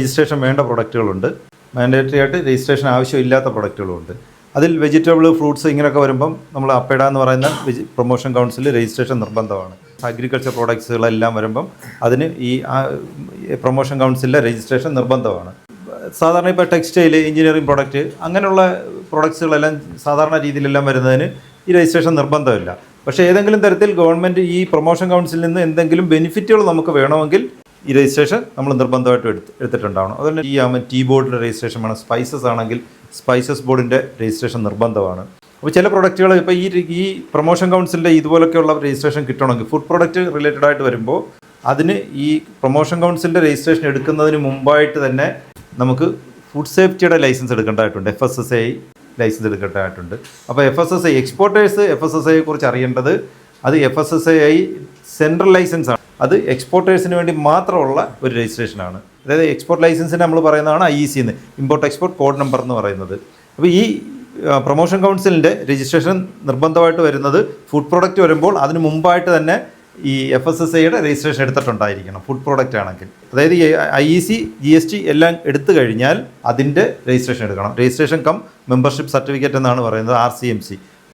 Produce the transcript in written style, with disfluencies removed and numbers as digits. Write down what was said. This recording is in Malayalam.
രജിസ്ട്രേഷൻ വേണ്ട പ്രൊഡക്റ്റുകളുണ്ട്, മാൻഡേറ്ററി ആയിട്ട് രജിസ്ട്രേഷൻ ആവശ്യമില്ലാത്ത പ്രൊഡക്റ്റുകളുമുണ്ട്. അതിൽ വെജിറ്റബിൾ, ഫ്രൂട്ട്സ് ഇങ്ങനെയൊക്കെ വരുമ്പം നമ്മൾ അപ്പേഡ എന്ന് പറയുന്ന പ്രൊമോഷൻ കൗൺസിൽ രജിസ്ട്രേഷൻ നിർബന്ധമാണ്. അഗ്രികൾച്ചർ പ്രോഡക്ട്സുകളെല്ലാം വരുമ്പം അതിന് ഈ പ്രൊമോഷൻ കൗൺസിലിലെ രജിസ്ട്രേഷൻ നിർബന്ധമാണ്. സാധാരണ ഇപ്പോൾ ടെക്സ്റ്റൈൽ, എഞ്ചിനീയറിംഗ് പ്രൊഡക്റ്റ് അങ്ങനെയുള്ള പ്രൊഡക്ട്സുകളെല്ലാം സാധാരണ രീതിയിലെല്ലാം വരുന്നതിന് ഈ രജിസ്ട്രേഷൻ നിർബന്ധമില്ല. പക്ഷേ ഏതെങ്കിലും തരത്തിൽ ഗവൺമെൻറ് ഈ പ്രൊമോഷൻ കൗൺസിലിൽ നിന്ന് എന്തെങ്കിലും ബെനിഫിറ്റുകൾ നമുക്ക് വേണമെങ്കിൽ ഈ രജിസ്ട്രേഷൻ നമ്മൾ നിർബന്ധമായിട്ടും എടുത്തിട്ടുണ്ടാവണം. അതുപോലെ ടീ ബോർഡിൻ്റെ രജിസ്ട്രേഷൻ വേണം. സ്പൈസസ് ആണെങ്കിൽ സ്പൈസസ് ബോർഡിൻ്റെ രജിസ്ട്രേഷൻ നിർബന്ധമാണ്. അപ്പോൾ ചില പ്രൊഡക്റ്റുകൾ ഇപ്പോൾ ഈ പ്രൊമോഷൻ കൗൺസിലിൻ്റെ ഇതുപോലൊക്കെയുള്ള രജിസ്ട്രേഷൻ കിട്ടണമെങ്കിൽ ഫുഡ് പ്രൊഡക്റ്റ് റിലേറ്റഡ് ആയിട്ട് വരുമ്പോൾ അതിന് ഈ പ്രൊമോഷൻ കൗൺസിലിൻ്റെ രജിസ്ട്രേഷൻ എടുക്കുന്നതിന് മുമ്പായിട്ട് തന്നെ നമുക്ക് ഫുഡ് സേഫ്റ്റിയുടെ ലൈസൻസ് എടുക്കേണ്ടതായിട്ടുണ്ട്, FSSAI ലൈസൻസ് എടുക്കേണ്ടതായിട്ടുണ്ട്. അപ്പോൾ FSSAI എക്സ്പോർട്ടേഴ്സ് FSSAI കുറിച്ച് അറിയേണ്ടത്, അത് FSSAI സെൻട്രൽ ലൈസൻസ് ആണ്. അത് എക്സ്പോർട്ടേഴ്സിന് വേണ്ടി മാത്രമുള്ള ഒരു രജിസ്ട്രേഷനാണ്. അതായത് എക്സ്പോർട്ട് ലൈസൻസിന് നമ്മൾ പറയുന്നതാണ് IEC എന്ന്, ഇമ്പോർട്ട് എക്സ്പോർട്ട് കോഡ് നമ്പർ എന്ന് പറയുന്നത്. അപ്പോൾ ഈ പ്രൊമോഷൻ കൗൺസിലിൻ്റെ രജിസ്ട്രേഷൻ നിർബന്ധമായിട്ട് വരുന്നത് ഫുഡ് പ്രൊഡക്റ്റ് വരുമ്പോൾ അതിന് മുമ്പായിട്ട് തന്നെ ഈ FSSAIയുടെ രജിസ്ട്രേഷൻ എടുത്തിട്ടുണ്ടായിരിക്കണം ഫുഡ് പ്രോഡക്റ്റ് ആണെങ്കിൽ. അതായത് IEC GST എല്ലാം എടുത്തു കഴിഞ്ഞാൽ അതിൻ്റെ രജിസ്ട്രേഷൻ എടുക്കണം. രജിസ്ട്രേഷൻ കം മെമ്പർഷിപ്പ് സർട്ടിഫിക്കറ്റ് എന്നാണ് പറയുന്നത്, RCMC.